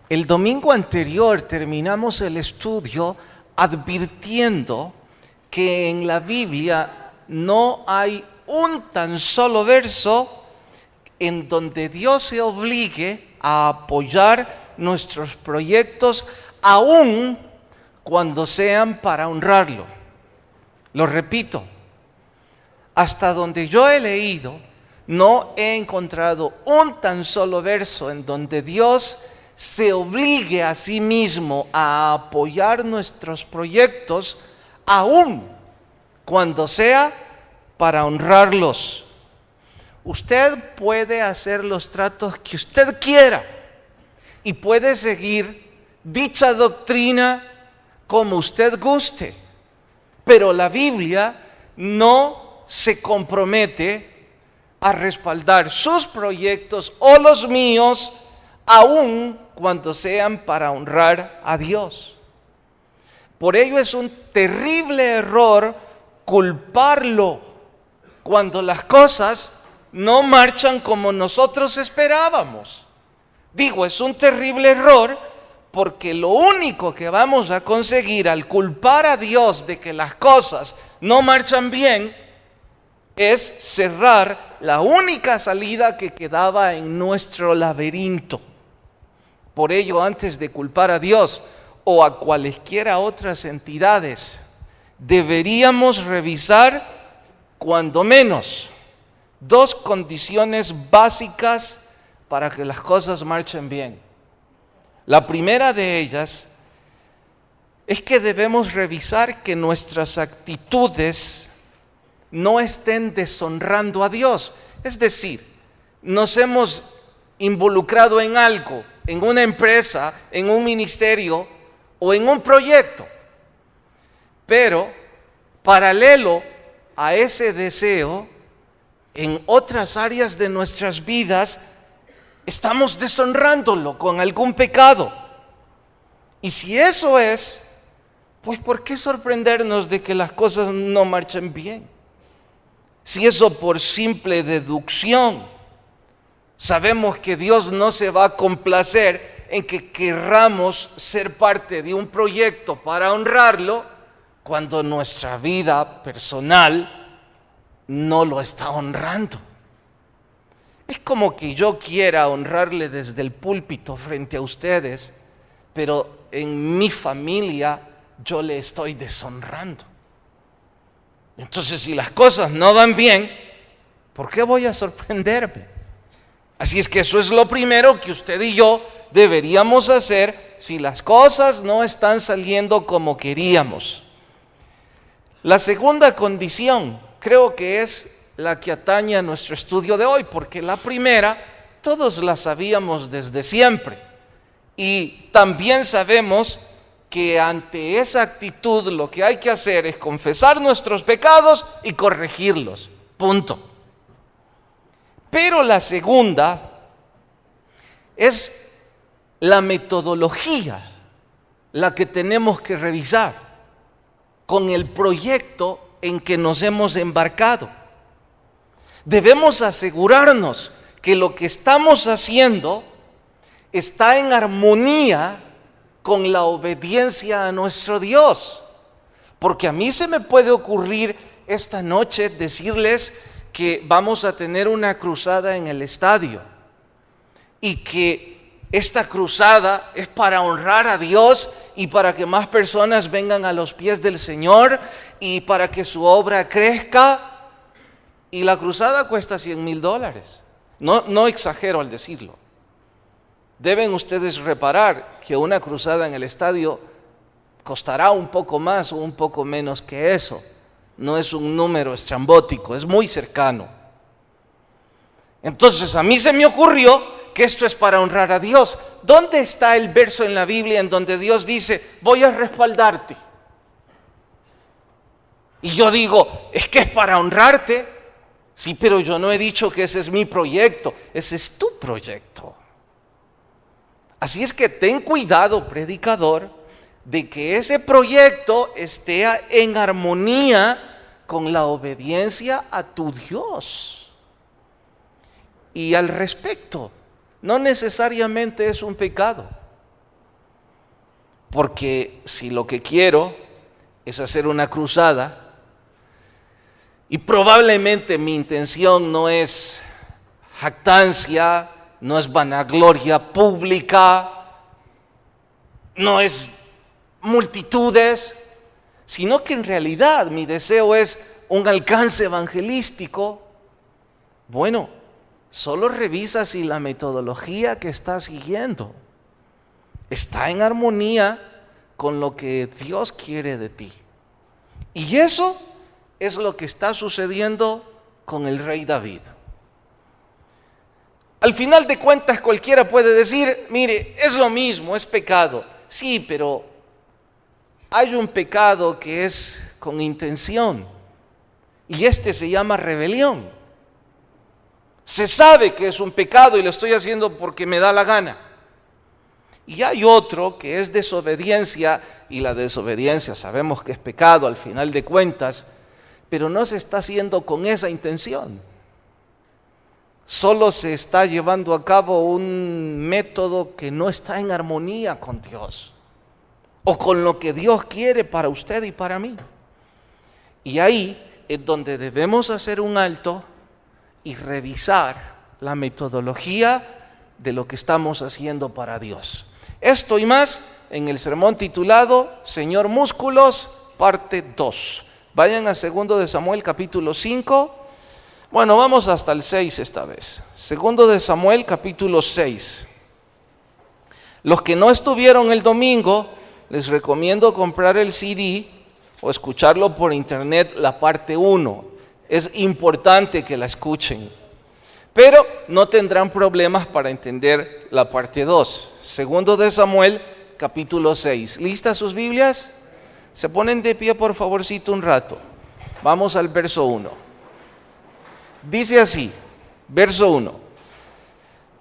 El domingo anterior terminamos el estudio advirtiendo que en la Biblia no hay un tan solo verso en donde Dios se obligue a apoyar nuestros proyectos aun cuando sean para honrarlo. Lo repito, hasta donde yo he leído, no he encontrado un tan solo verso en donde Dios se obligue a sí mismo a apoyar nuestros proyectos, aun cuando sea para honrarlos. Usted puede hacer los tratos que usted quiera y puede seguir dicha doctrina como usted guste, pero la Biblia no se compromete a respaldar sus proyectos o los míos, aun cuando sean para honrar a Dios. Por ello es un terrible error culparlo cuando las cosas no marchan como nosotros esperábamos. Digo, es un terrible error porque lo único que vamos a conseguir al culpar a Dios de que las cosas no marchan bien es cerrar la única salida que quedaba en nuestro laberinto. Por ello, antes de culpar a Dios o a cualesquiera otras entidades, deberíamos revisar cuando menos dos condiciones básicas para que las cosas marchen bien. La primera de ellas es que debemos revisar que nuestras actitudes no estén deshonrando a Dios. Es decir, nos hemos involucrado en algo, en una empresa, en un ministerio o en un proyecto, pero paralelo a ese deseo, en otras áreas de nuestras vidas estamos deshonrándolo con algún pecado. Y si eso es, pues ¿por qué sorprendernos de que las cosas no marchen bien? Si eso por simple deducción, sabemos que Dios no se va a complacer en que querramos ser parte de un proyecto para honrarlo, cuando nuestra vida personal no lo está honrando. Es como que yo quiera honrarle desde el púlpito frente a ustedes, pero en mi familia yo le estoy deshonrando. Entonces, si las cosas no van bien, ¿por qué voy a sorprenderme? Así es que eso es lo primero que usted y yo deberíamos hacer si las cosas no están saliendo como queríamos. La segunda condición creo que es la que atañe a nuestro estudio de hoy, porque la primera todos la sabíamos desde siempre y también sabemos que ante esa actitud lo que hay que hacer es confesar nuestros pecados y corregirlos, punto. Pero la segunda es la metodología la que tenemos que revisar con el proyecto en que nos hemos embarcado. Debemos asegurarnos que lo que estamos haciendo está en armonía con la obediencia a nuestro Dios. Porque a mí se me puede ocurrir esta noche decirles que vamos a tener una cruzada en el estadio y que esta cruzada es para honrar a Dios y para que más personas vengan a los pies del Señor y para que su obra crezca. Y la cruzada cuesta $100,000. No exagero al decirlo. Deben ustedes reparar que una cruzada en el estadio costará un poco más o un poco menos que eso. No es un número estrambótico, es muy cercano. Entonces a mí se me ocurrió que esto es para honrar a Dios. ¿Dónde está el verso en la Biblia en donde Dios dice, voy a respaldarte? Y yo digo, es que es para honrarte. Sí, pero yo no he dicho que ese es mi proyecto, ese es tu proyecto. Así es que ten cuidado, predicador, de que ese proyecto esté en armonía con la obediencia a tu Dios. Y al respecto, no necesariamente es un pecado. Porque si lo que quiero es hacer una cruzada, y probablemente mi intención no es jactancia, no es vanagloria pública, no es multitudes, sino que en realidad mi deseo es un alcance evangelístico. Bueno, solo revisa si la metodología que estás siguiendo está en armonía con lo que Dios quiere de ti. Y eso es lo que está sucediendo con el rey David. Al final de cuentas, cualquiera puede decir, mire, es lo mismo, es pecado. Sí, pero hay un pecado que es con intención, y este se llama rebelión. Se sabe que es un pecado y lo estoy haciendo porque me da la gana. Y hay otro que es desobediencia, y la desobediencia sabemos que es pecado al final de cuentas, pero no se está haciendo con esa intención. Solo se está llevando a cabo un método que no está en armonía con Dios, o con lo que Dios quiere para usted y para mí. Y ahí es donde debemos hacer un alto y revisar la metodología de lo que estamos haciendo para Dios. Esto y más en el sermón titulado Señor Músculos, parte 2. Vayan a 2 de Samuel capítulo 5. Bueno, vamos hasta el 6 esta vez. 2 de Samuel capítulo 6. Los que no estuvieron el domingo, les recomiendo comprar el CD o escucharlo por internet, la parte 1. Es importante que la escuchen, pero no tendrán problemas para entender la parte 2. 2 de Samuel capítulo 6. ¿Listas sus Biblias? Se ponen de pie por favorcito un rato. Vamos al verso 1. Dice así, verso 1.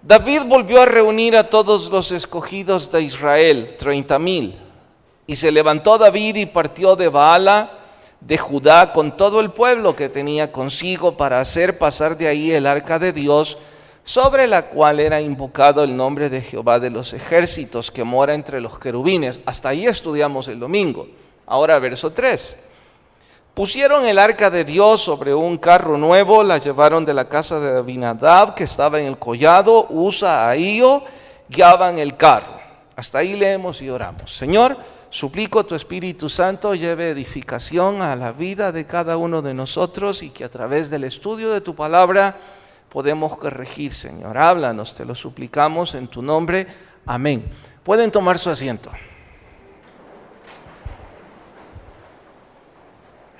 David volvió a reunir a todos los escogidos de Israel, 30,000. Y se levantó David y partió de Baala de Judá con todo el pueblo que tenía consigo para hacer pasar de ahí el arca de Dios, sobre la cual era invocado el nombre de Jehová de los ejércitos, que mora entre los querubines. Hasta ahí estudiamos el domingo. Ahora verso 3. Pusieron el arca de Dios sobre un carro nuevo, la llevaron de la casa de Abinadab, que estaba en el collado, Usa, Ahío, guiaban el carro. Hasta ahí leemos y oramos. Señor, suplico tu Espíritu Santo lleve edificación a la vida de cada uno de nosotros, y que a través del estudio de tu palabra podemos corregir, Señor. Háblanos, te lo suplicamos en tu nombre. Amén. Pueden tomar su asiento.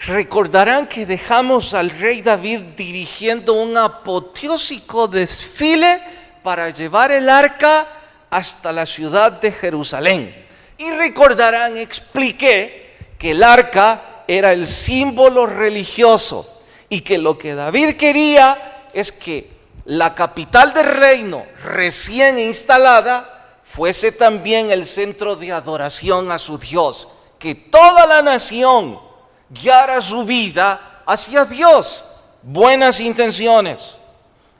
Recordarán que dejamos al rey David dirigiendo un apoteósico desfile para llevar el arca hasta la ciudad de Jerusalén. Y recordarán, expliqué que el arca era el símbolo religioso, y que lo que David quería es que la capital del reino recién instalada fuese también el centro de adoración a su Dios, que toda la nación guiara su vida hacia Dios. Buenas intenciones.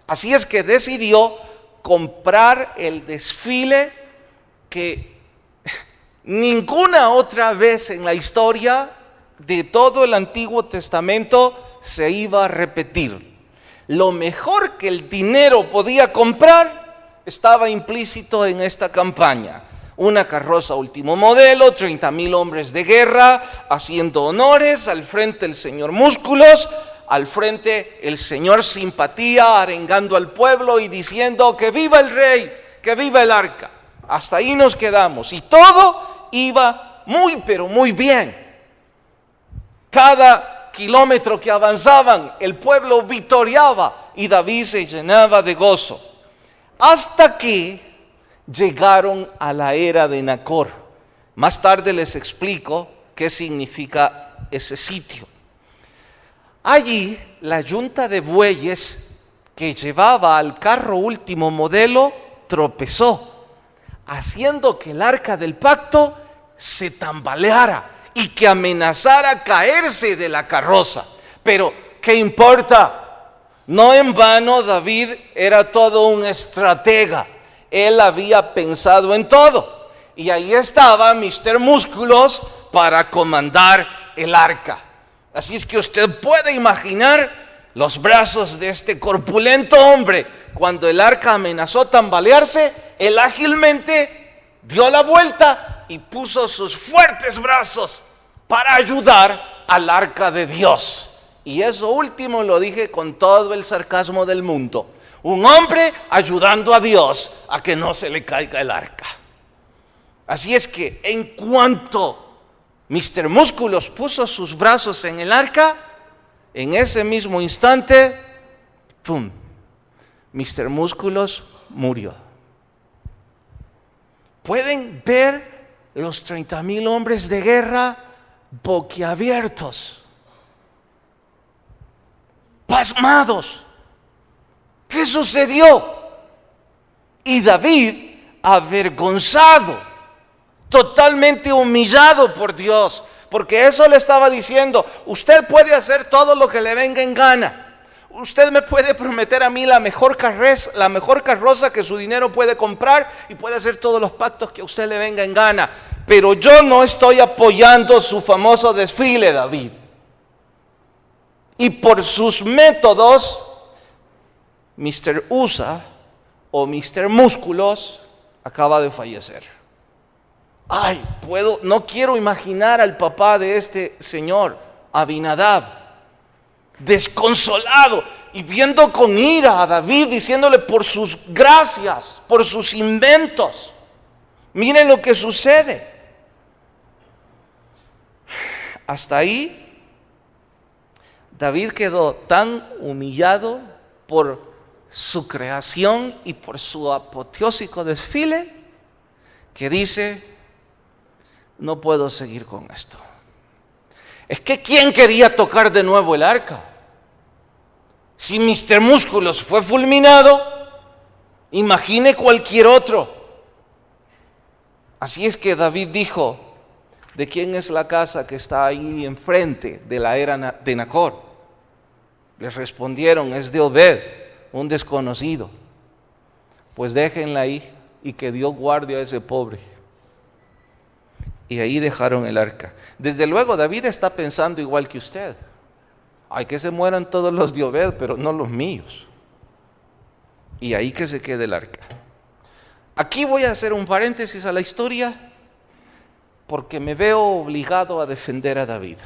Así es que decidió comprar el desfile que ninguna otra vez en la historia de todo el Antiguo Testamento se iba a repetir. Lo mejor que el dinero podía comprar estaba implícito en esta campaña. Una carroza último modelo, 30,000 hombres de guerra haciendo honores, al frente el señor Músculos, al frente el señor Simpatía, arengando al pueblo y diciendo que viva el rey, que viva el arca. Hasta ahí nos quedamos, y todo iba muy pero muy bien. Cada kilómetro que avanzaban, el pueblo victoriaba y David se llenaba de gozo. Hasta que llegaron a la era de Nacor. Más tarde les explico qué significa ese sitio. Allí la yunta de bueyes que llevaba al carro último modelo tropezó, haciendo que el arca del pacto se tambaleara y que amenazara caerse de la carroza. Pero, ¿qué importa? No en vano David era todo un estratega. Él había pensado en todo. y ahí estaba Mr. Músculos para comandar el arca. Así es que usted puede imaginar los brazos de este corpulento hombre. Cuando el arca amenazó tambalearse, él ágilmente dio la vuelta y puso sus fuertes brazos para ayudar al arca de Dios. Y eso último lo dije con todo el sarcasmo del mundo. Un hombre ayudando a Dios a que no se le caiga el arca. Así es que en cuanto Mr. Músculos puso sus brazos en el arca, en ese mismo instante, ¡pum!, Mr. Músculos murió. Pueden ver los 30,000 hombres de guerra boquiabiertos, pasmados. ¿Qué sucedió? Y David, avergonzado, totalmente humillado por Dios, porque eso le estaba diciendo: usted puede hacer todo lo que le venga en gana. Usted me puede prometer a mí la mejor carroza que su dinero puede comprar, y puede hacer todos los pactos que a usted le venga en gana. Pero yo no estoy apoyando su famoso desfile, David. Y por sus métodos, Mr. USA o Mr. Músculos acaba de fallecer. No quiero imaginar al papá de este señor, Abinadab, desconsolado y viendo con ira a David, diciéndole por sus gracias, por sus inventos. Miren lo que sucede. Hasta ahí David quedó tan humillado por su creación y por su apoteósico desfile que dice: no puedo seguir con esto. Es que ¿quién quería tocar de nuevo el arca? Si Mr. Músculos fue fulminado, imagine cualquier otro. Así es que David dijo: ¿de quién es la casa que está ahí enfrente de la era de Nacor? Les respondieron: es de Obed, un desconocido. Pues déjenla ahí y que Dios guarde a ese pobre. Y ahí dejaron el arca. Desde luego David está pensando igual que usted: hay que se mueran todos los de Obed, pero no los míos. Y ahí que se quede el arca. Aquí voy a hacer un paréntesis a la historia, porque me veo obligado a defender a David.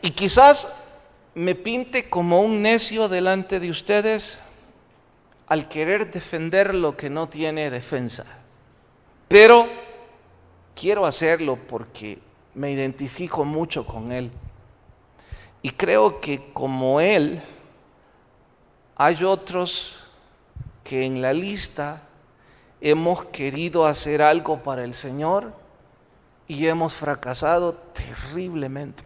Y quizás me pinte como un necio delante de ustedes al querer defender lo que no tiene defensa. Pero quiero hacerlo porque me identifico mucho con él. Y creo que como él, hay otros que en la lista hemos querido hacer algo para el Señor y hemos fracasado terriblemente.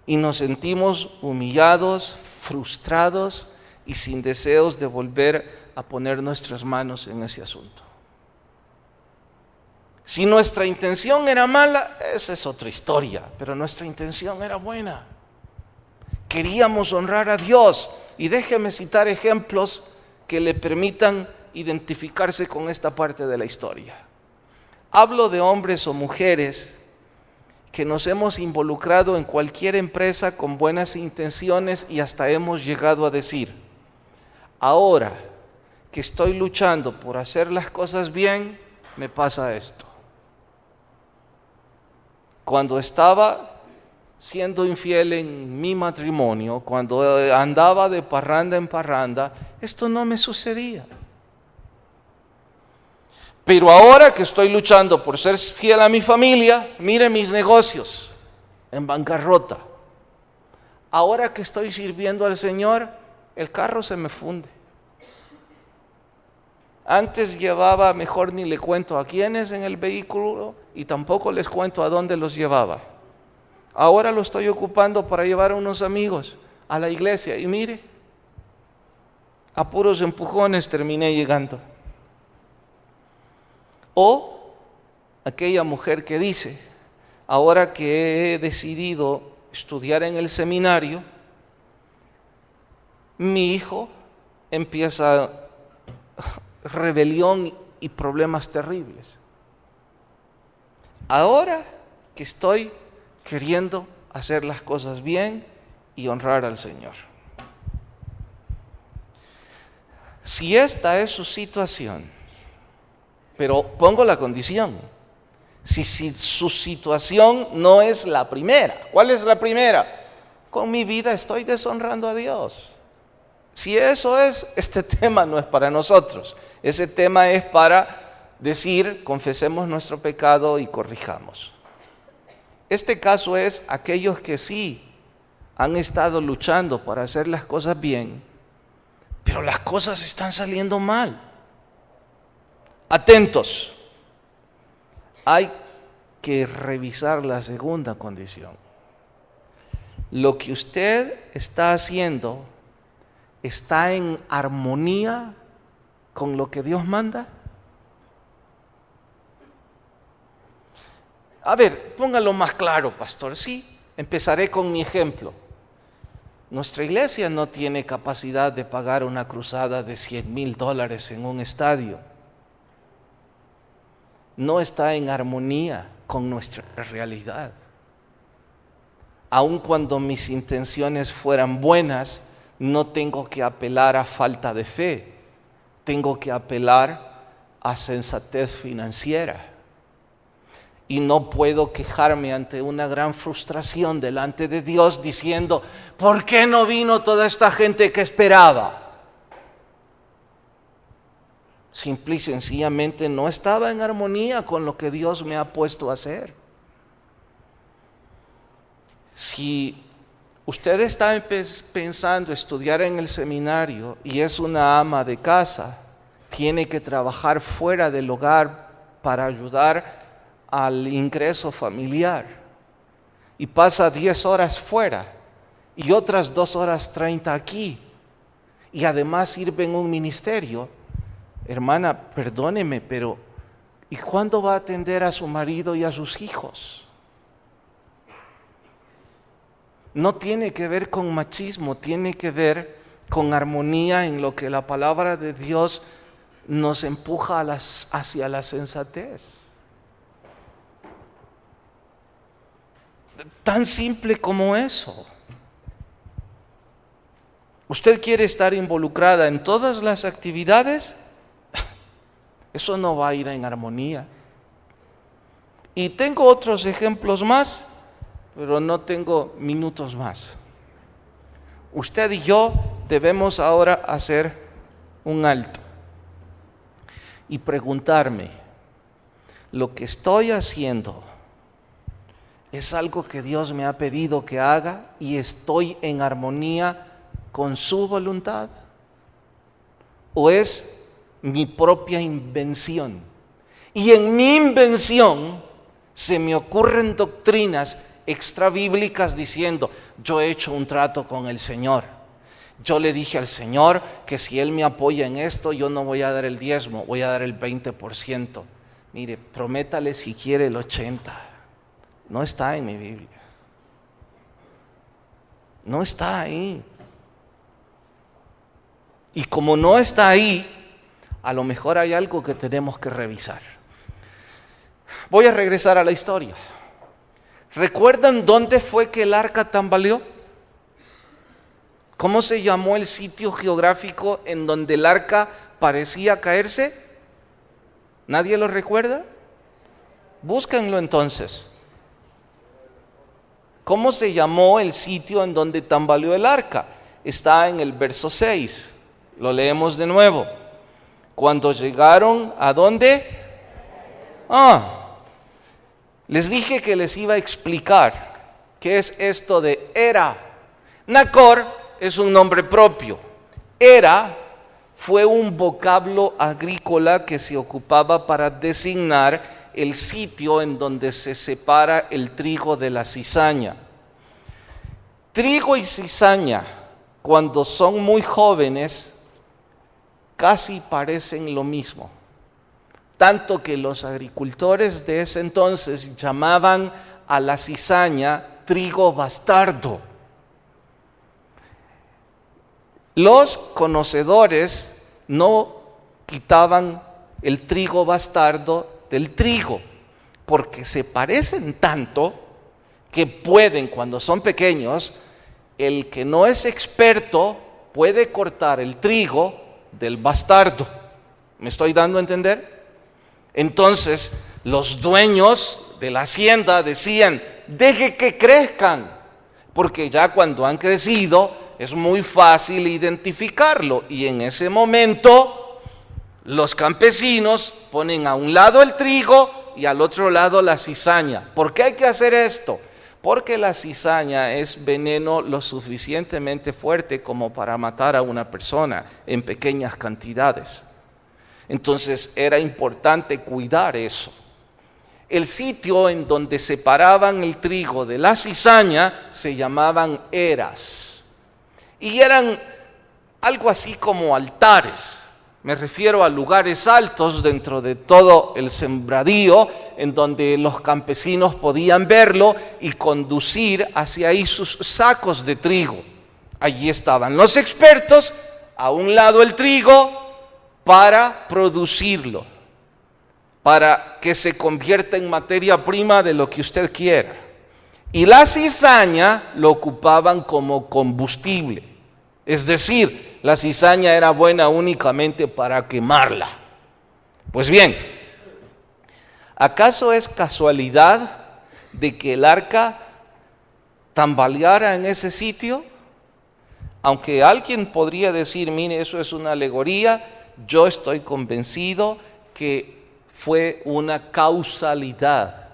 Y nos sentimos humillados, frustrados y sin deseos de volver a poner nuestras manos en ese asunto. Si nuestra intención era mala, esa es otra historia, pero nuestra intención era buena. Queríamos honrar a Dios. Y déjeme citar ejemplos que le permitan identificarse con esta parte de la historia. Hablo de hombres o mujeres que nos hemos involucrado en cualquier empresa con buenas intenciones y hasta hemos llegado a decir: ahora que estoy luchando por hacer las cosas bien, me pasa esto. Cuando estaba siendo infiel en mi matrimonio, cuando andaba de parranda en parranda, esto no me sucedía. Pero ahora que estoy luchando por ser fiel a mi familia, mire mis negocios en bancarrota. Ahora que estoy sirviendo al Señor, el carro se me funde. Antes llevaba, mejor ni le cuento a quiénes en el vehículo y tampoco les cuento a dónde los llevaba. Ahora lo estoy ocupando para llevar a unos amigos a la iglesia y mire, a puros empujones terminé llegando. O aquella mujer que dice: ahora que he decidido estudiar en el seminario, mi hijo empieza rebelión y problemas terribles. Ahora que estoy queriendo hacer las cosas bien y honrar al Señor. Si esta es su situación, pero pongo la condición, si su situación no es la primera, ¿cuál es la primera? Con mi vida estoy deshonrando a Dios. Si eso es, este tema no es para nosotros. Ese tema es para decir, confesemos nuestro pecado y corrijamos. Este caso es aquellos que sí han estado luchando para hacer las cosas bien, pero las cosas están saliendo mal. Atentos. Hay que revisar la segunda condición. Lo que usted está haciendo está en armonía con lo que Dios manda. A ver, póngalo más claro, pastor. Sí, empezaré con mi ejemplo. Nuestra iglesia no tiene capacidad de pagar una cruzada de $100,000 en un estadio. No está en armonía con nuestra realidad. Aun cuando mis intenciones fueran buenas, no tengo que apelar a falta de fe. Tengo que apelar a sensatez financiera. Y no puedo quejarme ante una gran frustración delante de Dios diciendo, ¿por qué no vino toda esta gente que esperaba? Simple y sencillamente no estaba en armonía con lo que Dios me ha puesto a hacer. Si usted está pensando estudiar en el seminario y es una ama de casa, tiene que trabajar fuera del hogar para ayudar al ingreso familiar y pasa 10 horas fuera y otras 2 horas 30 aquí y además sirve en un ministerio, hermana, perdóneme, pero ¿y cuándo va a atender a su marido y a sus hijos? No tiene que ver con machismo, tiene que ver con armonía en lo que la palabra de Dios nos empuja hacia la sensatez. Tan simple como eso. ¿Usted quiere estar involucrada en todas las actividades? Eso no va a ir en armonía. Y tengo otros ejemplos más, pero no tengo minutos más. Usted y yo debemos ahora hacer un alto y preguntarme, ¿lo que estoy haciendo es algo que Dios me ha pedido que haga y estoy en armonía con su voluntad? ¿O es mi propia invención? Y en mi invención se me ocurren doctrinas extrabíblicas diciendo, yo he hecho un trato con el Señor. Yo le dije al Señor que si Él me apoya en esto, yo no voy a dar el 10%, voy a dar el 20%. Mire, prométale si quiere el 80%. No está en mi Biblia. No está ahí. Y como no está ahí, a lo mejor hay algo que tenemos que revisar. Voy a regresar a la historia. ¿Recuerdan dónde fue que el arca tambaleó? ¿Cómo se llamó el sitio geográfico en donde el arca parecía caerse? ¿Nadie lo recuerda? Búsquenlo entonces. ¿Cómo se llamó el sitio en donde tambaleó el arca? Está en el verso 6. Lo leemos de nuevo. Cuando llegaron, ¿a dónde? Les dije que les iba a explicar qué es esto de Era. Nacor es un nombre propio. Era fue un vocablo agrícola que se ocupaba para designar el sitio en donde se separa el trigo de la cizaña. Trigo y cizaña, cuando son muy jóvenes, casi parecen lo mismo. Tanto que los agricultores de ese entonces llamaban a la cizaña trigo bastardo. Los conocedores no quitaban el trigo bastardo del trigo, porque se parecen tanto que pueden, cuando son pequeños, el que no es experto puede cortar el trigo del bastardo. ¿Me estoy dando a entender? Entonces, los dueños de la hacienda decían, deje que crezcan, porque ya cuando han crecido es muy fácil identificarlo. Y en ese momento, los campesinos ponen a un lado el trigo y al otro lado la cizaña. ¿Por qué hay que hacer esto? Porque la cizaña es veneno lo suficientemente fuerte como para matar a una persona en pequeñas cantidades. Entonces era importante cuidar eso. El sitio en donde separaban el trigo de la cizaña se llamaban eras. Y eran algo así como altares. Me refiero a lugares altos dentro de todo el sembradío, en donde los campesinos podían verlo y conducir hacia ahí sus sacos de trigo. Allí estaban los expertos, a un lado el trigo, para producirlo, para que se convierta en materia prima de lo que usted quiera. Y la cizaña lo ocupaban como combustible. Es decir, la cizaña era buena únicamente para quemarla. Pues bien, ¿acaso es casualidad de que el arca tambaleara en ese sitio? Aunque alguien podría decir, mire, eso es una alegoría, yo estoy convencido que fue una causalidad.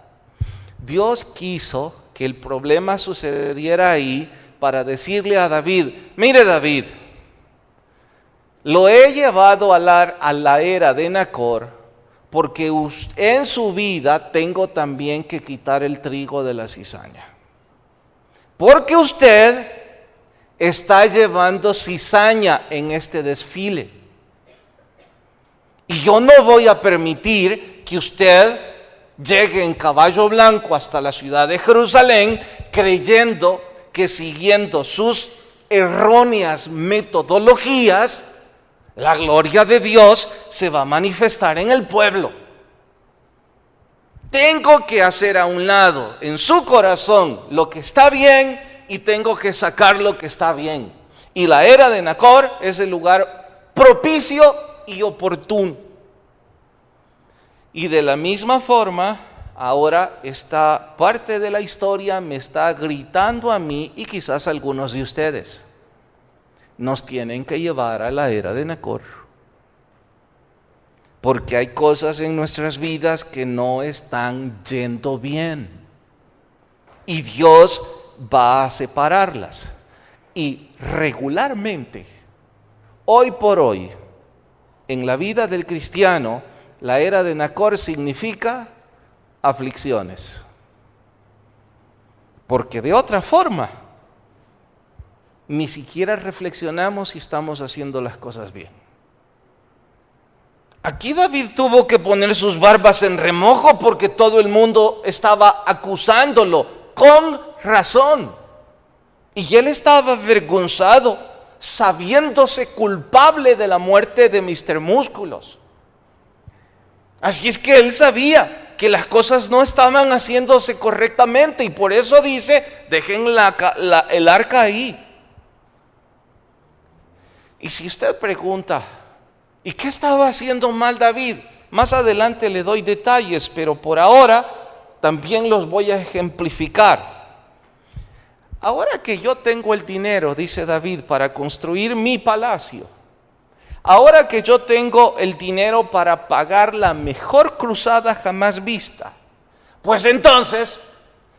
Dios quiso que el problema sucediera ahí para decirle a David, mire David, lo he llevado a la era de Nacor porque en su vida tengo también que quitar el trigo de la cizaña. Porque usted está llevando cizaña en este desfile. Y yo no voy a permitir que usted llegue en caballo blanco hasta la ciudad de Jerusalén creyendo que siguiendo sus erróneas metodologías, la gloria de Dios se va a manifestar en el pueblo. Tengo que hacer a un lado en su corazón lo que está bien y tengo que sacar lo que está bien. Y la era de Nacor es el lugar propicio y oportuno. Y de la misma forma, ahora esta parte de la historia me está gritando a mí y quizás a algunos de ustedes. Nos tienen que llevar a la era de Nacor. Porque hay cosas en nuestras vidas que no están yendo bien. Y Dios va a separarlas. Y regularmente, hoy por hoy, en la vida del cristiano, la era de Nacor significa aflicciones. Porque de otra forma, ni siquiera reflexionamos si estamos haciendo las cosas bien. Aquí David tuvo que poner sus barbas en remojo porque todo el mundo estaba acusándolo con razón. Y él estaba avergonzado, sabiéndose culpable de la muerte de Mr. Músculos. Así es que él sabía que las cosas no estaban haciéndose correctamente y por eso dice, dejen el arca ahí. Y si usted pregunta, ¿y qué estaba haciendo mal David? Más adelante le doy detalles, pero por ahora también los voy a ejemplificar. Ahora que yo tengo el dinero, dice David, para construir mi palacio, ahora que yo tengo el dinero para pagar la mejor cruzada jamás vista, pues entonces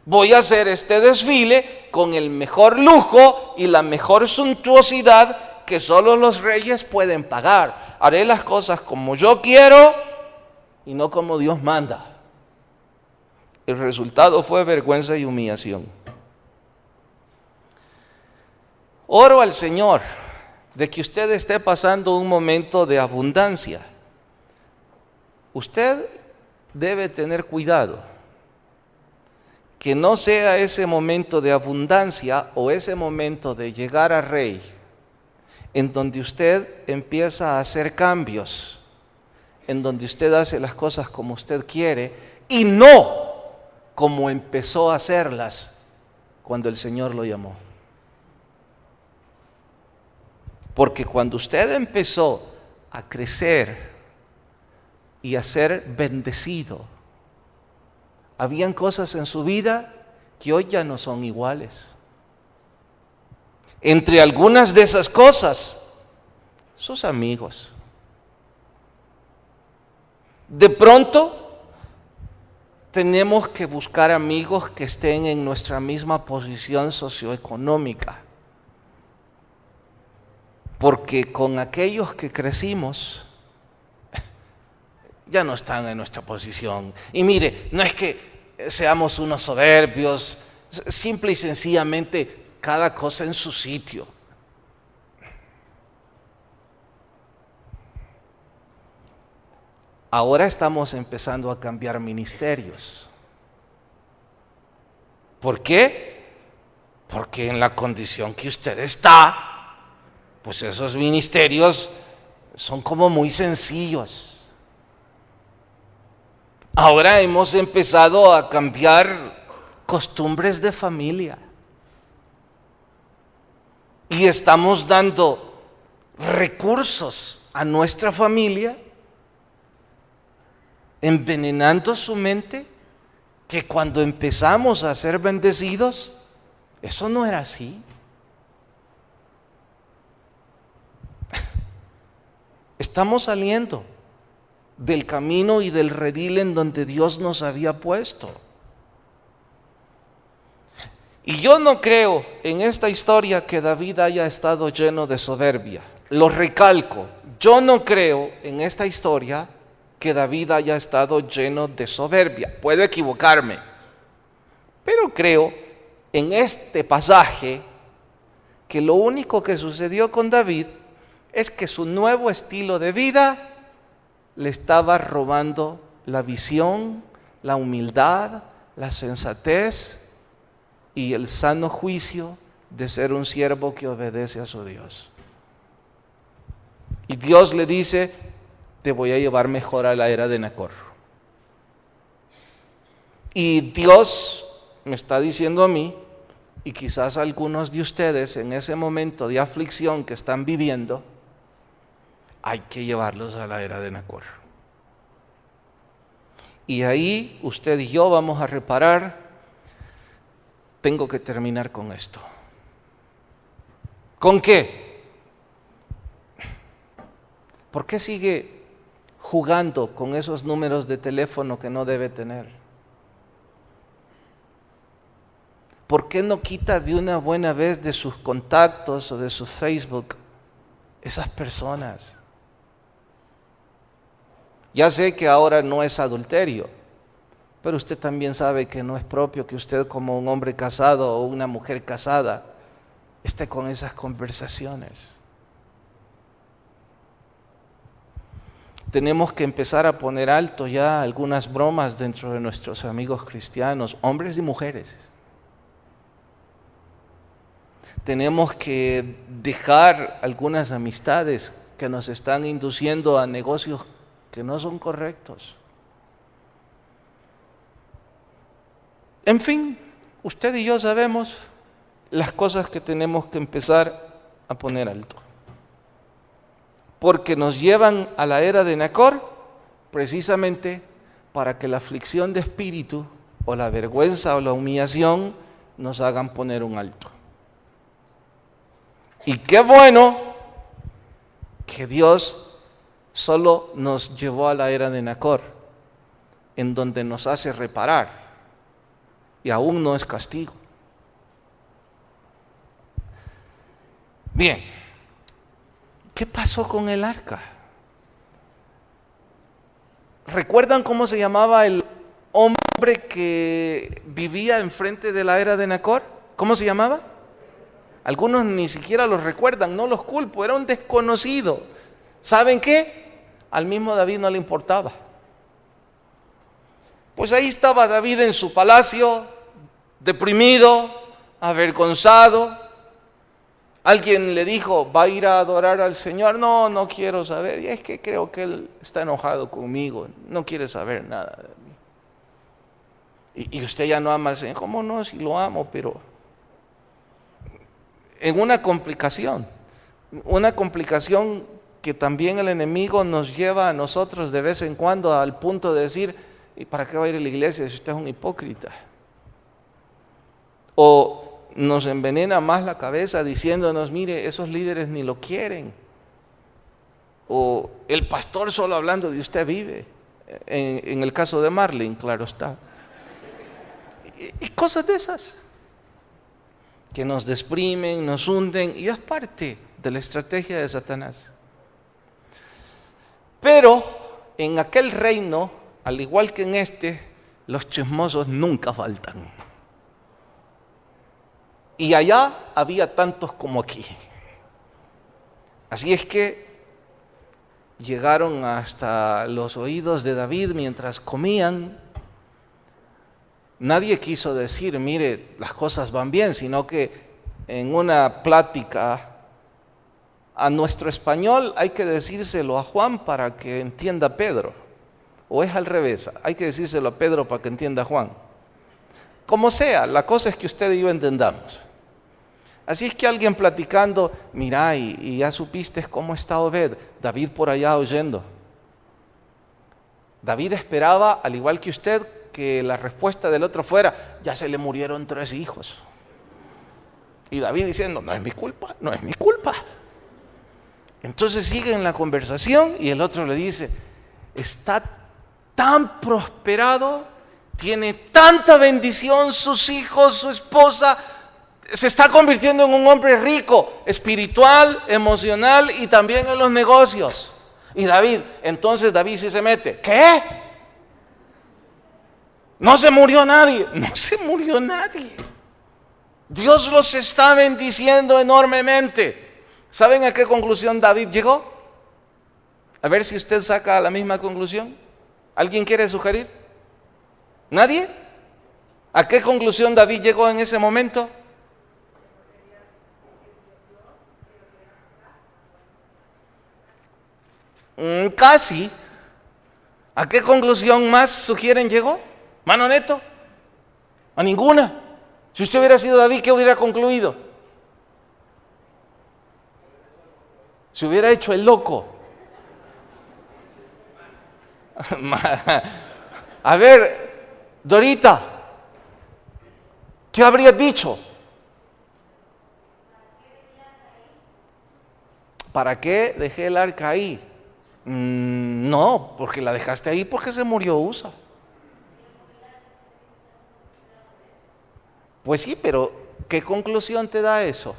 voy a hacer este desfile con el mejor lujo y la mejor suntuosidad que solo los reyes pueden pagar. Haré las cosas como yo quiero y no como Dios manda. El resultado fue vergüenza y humillación. Oro al Señor de que usted esté pasando un momento de abundancia. Usted debe tener cuidado que no sea ese momento de abundancia o ese momento de llegar a rey en donde usted empieza a hacer cambios en donde usted hace las cosas como usted quiere y no como empezó a hacerlas cuando el Señor lo llamó. Porque cuando usted empezó a crecer y a ser bendecido, habían cosas en su vida que hoy ya no son iguales. Entre algunas de esas cosas, sus amigos. De pronto, tenemos que buscar amigos que estén en nuestra misma posición socioeconómica. Porque con aquellos que crecimos, ya no están en nuestra posición. Y mire, no es que seamos unos soberbios, simple y sencillamente cada cosa en su sitio. Ahora estamos empezando a cambiar ministerios. ¿Por qué? Porque en la condición que usted está, pues esos ministerios son como muy sencillos. Ahora hemos empezado a cambiar costumbres de familia. Y estamos dando recursos a nuestra familia, envenenando su mente, que cuando empezamos a ser bendecidos, eso no era así. Estamos saliendo del camino y del redil en donde Dios nos había puesto. Y yo no creo en esta historia que David haya estado lleno de soberbia. Lo recalco, yo no creo en esta historia que David haya estado lleno de soberbia. Puedo equivocarme, pero creo en este pasaje que lo único que sucedió con David es que su nuevo estilo de vida le estaba robando la visión, la humildad, la sensatez y el sano juicio de ser un siervo que obedece a su Dios. Y Dios le dice: te voy a llevar mejor a la era de Nacor. Y Dios me está diciendo a mí, y quizás a algunos de ustedes en ese momento de aflicción que están viviendo, hay que llevarlos a la era de Nacor. Y ahí usted y yo vamos a reparar. Tengo que terminar con esto. ¿Con qué? ¿Por qué sigue jugando con esos números de teléfono que no debe tener? ¿Por qué no quita de una buena vez de sus contactos o de su Facebook esas personas? Ya sé que ahora no es adulterio, pero usted también sabe que no es propio que usted, como un hombre casado o una mujer casada, esté con esas conversaciones. Tenemos que empezar a poner alto ya algunas bromas dentro de nuestros amigos cristianos, hombres y mujeres. Tenemos que dejar algunas amistades que nos están induciendo a negocios que no son correctos. En fin, usted y yo sabemos las cosas que tenemos que empezar a poner alto. Porque nos llevan a la era de Nacor precisamente para que la aflicción de espíritu o la vergüenza o la humillación nos hagan poner un alto. Y qué bueno que Dios solo nos llevó a la era de Nacor, en donde nos hace reparar, y aún no es castigo. Bien, ¿qué pasó con el arca? ¿Recuerdan cómo se llamaba el hombre que vivía enfrente de la era de Nacor? ¿Cómo se llamaba? Algunos ni siquiera los recuerdan, no los culpo, era un desconocido. ¿Saben qué? Al mismo David no le importaba. Pues ahí estaba David en su palacio, deprimido, avergonzado, Alguien le dijo, ¿va a ir a adorar al Señor? No, no quiero saber. Y es que creo que Él está enojado conmigo, no quiere saber nada de mí. Y usted ya no ama al Señor. ¿Cómo no? Si lo amo, pero en una complicación que también el enemigo nos lleva a nosotros de vez en cuando al punto de decir, ¿y para qué va a ir a la iglesia si usted es un hipócrita? O nos envenena más la cabeza diciéndonos, mire, esos líderes ni lo quieren. O el pastor solo hablando de usted vive. En el caso de Marlene, claro está. Y cosas de esas que nos deprimen, nos hunden, y es parte de la estrategia de Satanás. Pero en aquel reino, al igual que en este, los chismosos nunca faltan. Y allá había tantos como aquí. Así es que llegaron hasta los oídos de David mientras comían. Nadie quiso decir, mire, las cosas van bien, sino que en una plática a nuestro español hay que decírselo a Juan para que entienda Pedro. O es al revés, hay que decírselo a Pedro para que entienda Juan. Como sea, la cosa es que usted y yo entendamos. Así es que alguien platicando, mira, y ya supiste cómo está Obed, David por allá oyendo. David esperaba, al igual que usted, que la respuesta del otro fuera, ya se le murieron 3 hijos. Y David diciendo, no es mi culpa, no es mi culpa. Entonces siguen la conversación y el otro le dice, está tan prosperado, tiene tanta bendición, sus hijos, su esposa, se está convirtiendo en un hombre rico, espiritual, emocional y también en los negocios. Y entonces David sí se mete. ¿Qué? No se murió nadie. No se murió nadie. Dios los está bendiciendo enormemente. ¿Saben a qué conclusión David llegó? A ver si usted saca la misma conclusión. ¿Alguien quiere sugerir? ¿Nadie? ¿A qué conclusión David llegó en ese momento? Casi. ¿A qué conclusión más sugieren llegó? ¿Mano Neto? A ninguna. Si usted hubiera sido David, ¿qué hubiera concluido? Se hubiera hecho el loco. A ver, Dorita, ¿qué habrías dicho? ¿Para qué dejé el arca ahí? No, porque la dejaste ahí porque se murió Usa. Pues sí, pero ¿qué conclusión te da eso?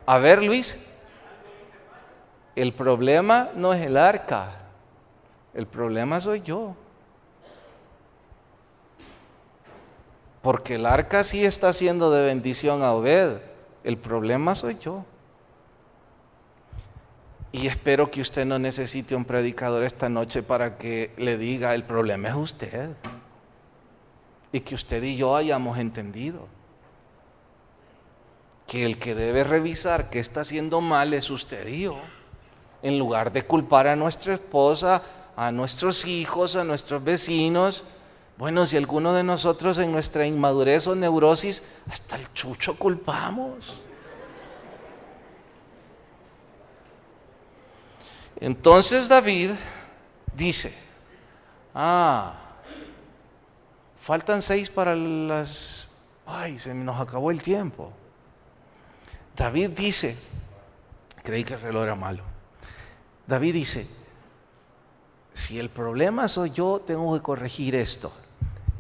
A ver, Luis, el problema no es el arca, el problema soy yo. Porque el arca sí está siendo de bendición a Obed, el problema soy yo. Y espero que usted no necesite un predicador esta noche para que le diga, el problema es usted. Y que usted y yo hayamos entendido que el que debe revisar qué está haciendo mal es usted y yo. En lugar de culpar a nuestra esposa, a nuestros hijos, a nuestros vecinos. Bueno, si alguno de nosotros en nuestra inmadurez o neurosis, hasta el chucho culpamos. Entonces David dice, faltan 6 para las... se nos acabó el tiempo. David dice, creí que el reloj era malo. David dice, si el problema soy yo, tengo que corregir esto.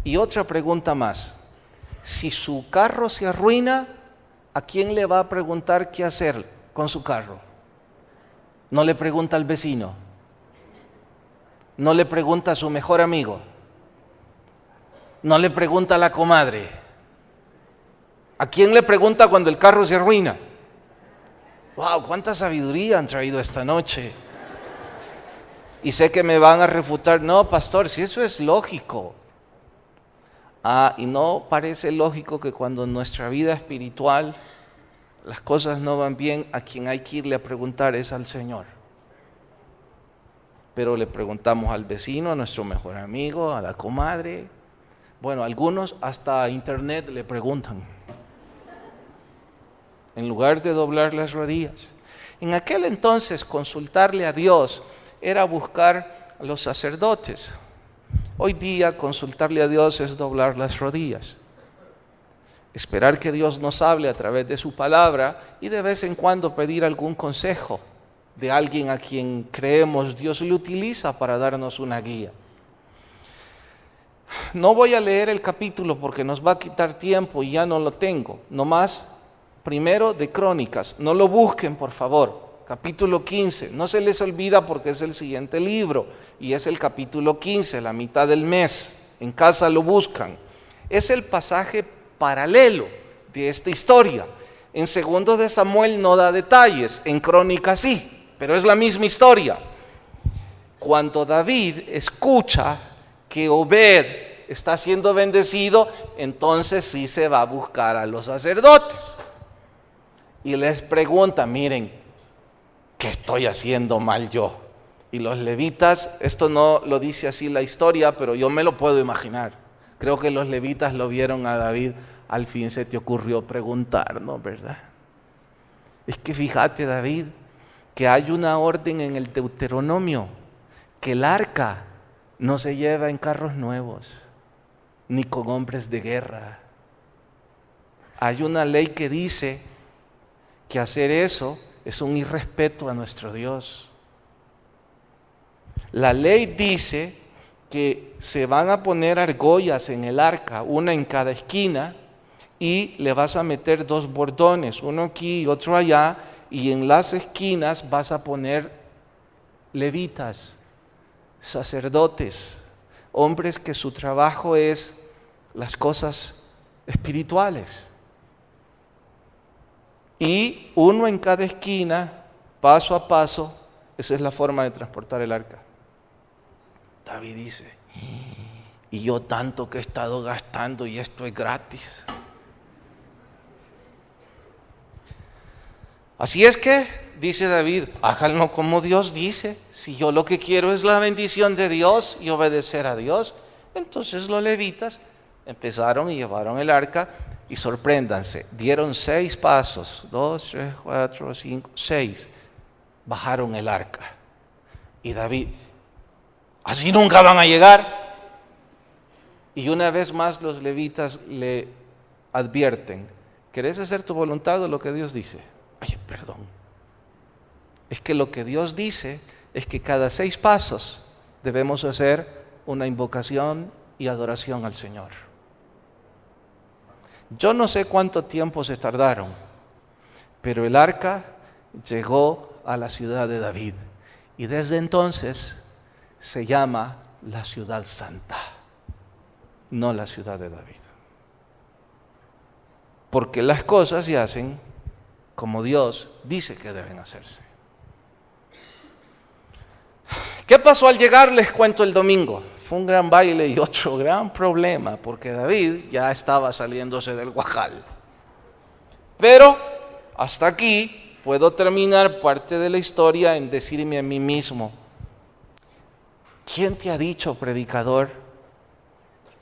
Y otra pregunta más, si su carro se arruina, ¿a quién le va a preguntar qué hacer con su carro? No le pregunta al vecino, no le pregunta a su mejor amigo, no le pregunta a la comadre. ¿A quién le pregunta cuando el carro se arruina? ¡Wow! ¡Cuánta sabiduría han traído esta noche! Y sé que me van a refutar, no, pastor, si eso es lógico. Y no parece lógico que cuando nuestra vida espiritual las cosas no van bien, a quien hay que irle a preguntar es al Señor. Pero le preguntamos al vecino, a nuestro mejor amigo, a la comadre. Bueno, algunos hasta a internet le preguntan, en lugar de doblar las rodillas. En aquel entonces, consultarle a Dios era buscar a los sacerdotes. Hoy día, consultarle a Dios es doblar las rodillas. Esperar que Dios nos hable a través de su palabra y de vez en cuando pedir algún consejo de alguien a quien creemos Dios le utiliza para darnos una guía. No voy a leer el capítulo porque nos va a quitar tiempo y ya no lo tengo. Nomás, primero de Crónicas. No lo busquen, por favor. Capítulo 15. No se les olvida porque es el siguiente libro. Y es el capítulo 15, la mitad del mes. En casa lo buscan. Es el pasaje paralelo de esta historia. En segundo de Samuel no da detalles. En Crónicas sí. Pero es la misma historia. Cuando David escucha que Obed está siendo bendecido, entonces sí se va a buscar a los sacerdotes. Y les pregunta, miren, ¿qué estoy haciendo mal yo? Y los levitas, esto no lo dice así la historia, pero yo me lo puedo imaginar. Creo que los levitas lo vieron a David, al fin se te ocurrió preguntar, ¿no? ¿Verdad? Es que fíjate, David, que hay una orden en el Deuteronomio, que el arca no se lleva en carros nuevos, ni con hombres de guerra. Hay una ley que dice que hacer eso es un irrespeto a nuestro Dios. La ley dice que se van a poner argollas en el arca, una en cada esquina, y le vas a meter 2 bordones, uno aquí y otro allá, y en las esquinas vas a poner levitas, sacerdotes, hombres que su trabajo es las cosas espirituales. Y uno en cada esquina, paso a paso, esa es la forma de transportar el arca. David dice, y yo tanto que he estado gastando y esto es gratis. Así es que, dice David, háganlo como Dios dice. Si yo lo que quiero es la bendición de Dios y obedecer a Dios, entonces los levitas empezaron y llevaron el arca y sorpréndanse, dieron 6 pasos, 2, 3, 4, 5, 6, bajaron el arca. Y David, así nunca van a llegar. Y una vez más los levitas le advierten, ¿querés hacer tu voluntad o lo que Dios dice? Ay, perdón. Es que lo que Dios dice es que cada 6 pasos debemos hacer una invocación y adoración al Señor. Yo no sé cuánto tiempo se tardaron, pero el arca llegó a la ciudad de David y desde entonces se llama la ciudad santa, no la ciudad de David. Porque las cosas se hacen como Dios dice que deben hacerse. ¿Qué pasó al llegar? Les cuento el domingo. Fue un gran baile y otro gran problema, porque David ya estaba saliéndose del guajal. Pero hasta aquí puedo terminar parte de la historia en decirme a mí mismo, ¿quién te ha dicho, predicador,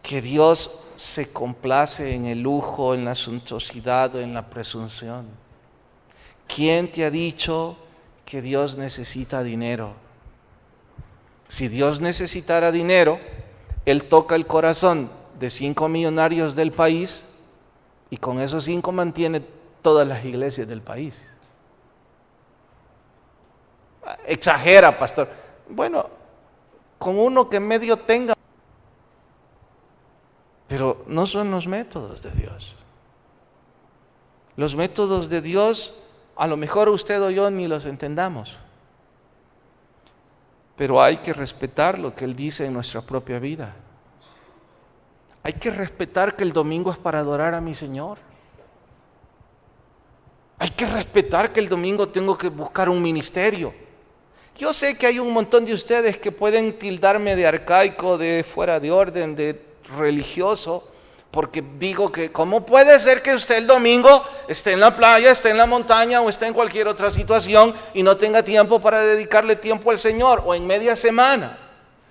que Dios se complace en el lujo, en la suntuosidad o en la presunción? ¿Quién te ha dicho que Dios necesita dinero? Si Dios necesitara dinero, Él toca el corazón de 5 millonarios del país y con esos 5 mantiene todas las iglesias del país. Exagera, pastor. Bueno, con uno que medio tenga. Pero no son los métodos de Dios. Los métodos de Dios, a lo mejor usted o yo ni los entendamos. Pero hay que respetar lo que Él dice en nuestra propia vida. Hay que respetar que el domingo es para adorar a mi Señor. Hay que respetar que el domingo tengo que buscar un ministerio. Yo sé que hay un montón de ustedes que pueden tildarme de arcaico, de fuera de orden, de religioso, Porque digo que, ¿cómo puede ser que usted el domingo esté en la playa, esté en la montaña o esté en cualquier otra situación y no tenga tiempo para dedicarle tiempo al Señor, o en media semana?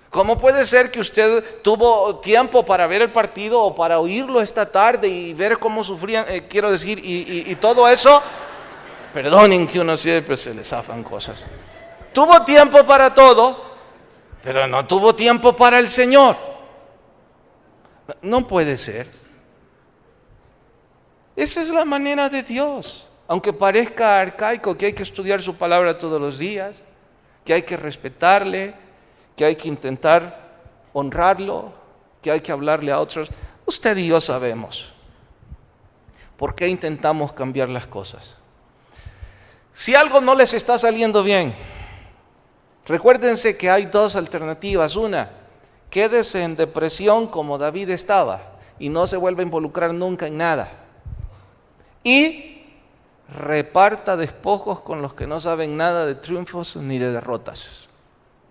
¿Cómo puede ser que usted tuvo tiempo para ver el partido o para oírlo esta tarde y ver cómo sufrían, quiero decir, y todo eso? Perdonen que uno siempre se le zafan cosas. Tuvo tiempo para todo, pero no tuvo tiempo para el Señor. No puede ser. Esa es la manera de Dios. Aunque parezca arcaico, que hay que estudiar su palabra todos los días, que hay que respetarle, que hay que intentar honrarlo, que hay que hablarle a otros. Usted y yo sabemos por qué intentamos cambiar las cosas. Si algo no les está saliendo bien, recuérdense que hay dos alternativas. Una, quédese en depresión como David estaba y no se vuelva a involucrar nunca en nada. Y reparta despojos con los que no saben nada de triunfos ni de derrotas.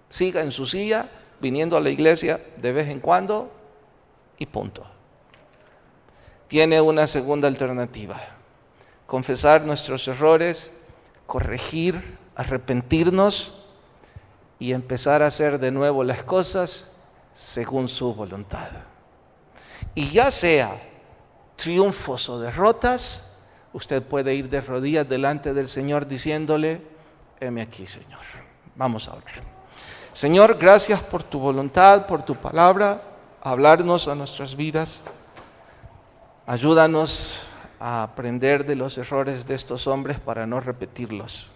Siga en su silla, viniendo a la iglesia de vez en cuando y punto. Tiene una segunda alternativa: confesar nuestros errores, corregir, arrepentirnos y empezar a hacer de nuevo las cosas según su voluntad. Y ya sea triunfos o derrotas, usted puede ir de rodillas delante del Señor diciéndole: heme aquí, Señor. Vamos a orar. Señor, gracias por tu voluntad, por tu palabra, hablarnos a nuestras vidas. Ayúdanos a aprender de los errores de estos hombres para no repetirlos.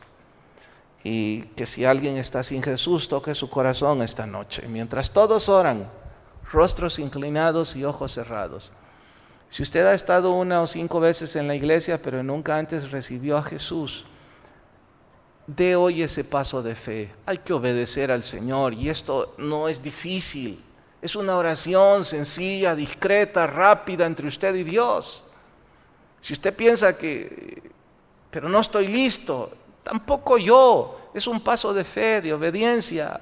Y que si alguien está sin Jesús, toque su corazón esta noche. Mientras todos oran, rostros inclinados y ojos cerrados. Si usted ha estado 1 o 5 veces en la iglesia, pero nunca antes recibió a Jesús, dé hoy ese paso de fe. Hay que obedecer al Señor y esto no es difícil. Es una oración sencilla, discreta, rápida entre usted y Dios. Si usted piensa pero no estoy listo, tampoco yo. Es un paso de fe, de obediencia.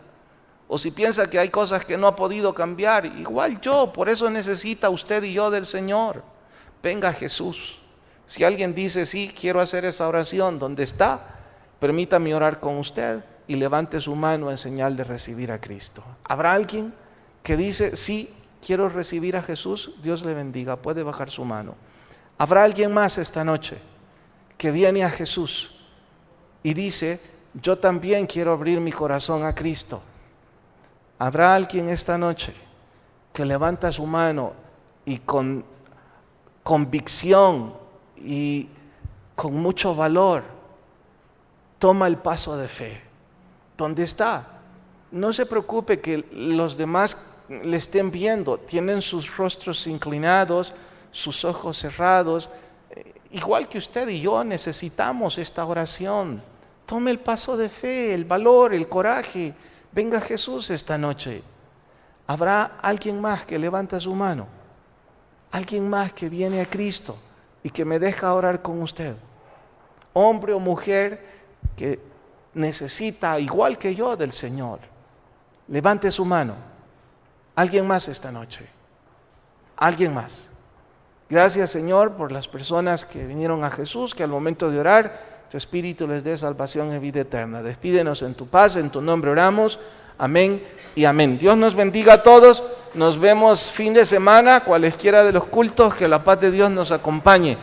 O si piensa que hay cosas que no ha podido cambiar, igual yo. Por eso necesita usted y yo del Señor. Venga Jesús. Si alguien dice: sí, quiero hacer esa oración, ¿dónde está? Permítame orar con usted y levante su mano en señal de recibir a Cristo. ¿Habrá alguien que dice: sí, quiero recibir a Jesús? Dios le bendiga, puede bajar su mano. ¿Habrá alguien más esta noche que viene a Jesús y dice: yo también quiero abrir mi corazón a Cristo? ¿Habrá alguien esta noche que levanta su mano y con convicción y con mucho valor toma el paso de fe? ¿Dónde está? No se preocupe que los demás le estén viendo. Tienen sus rostros inclinados, sus ojos cerrados. Igual que usted y yo necesitamos esta oración. Tome el paso de fe, el valor, el coraje. Venga Jesús esta noche. ¿Habrá alguien más que levanta su mano? Alguien más que viene a Cristo y que me deja orar con usted. Hombre o mujer que necesita, igual que yo, del Señor. Levante su mano. ¿Alguien más esta noche? ¿Alguien más? Gracias, Señor, por las personas que vinieron a Jesús, que al momento de orar, tu Espíritu les dé salvación y vida eterna. Despídenos en tu paz, en tu nombre oramos. Amén y amén. Dios nos bendiga a todos. Nos vemos fin de semana, cualesquiera de los cultos. Que la paz de Dios nos acompañe.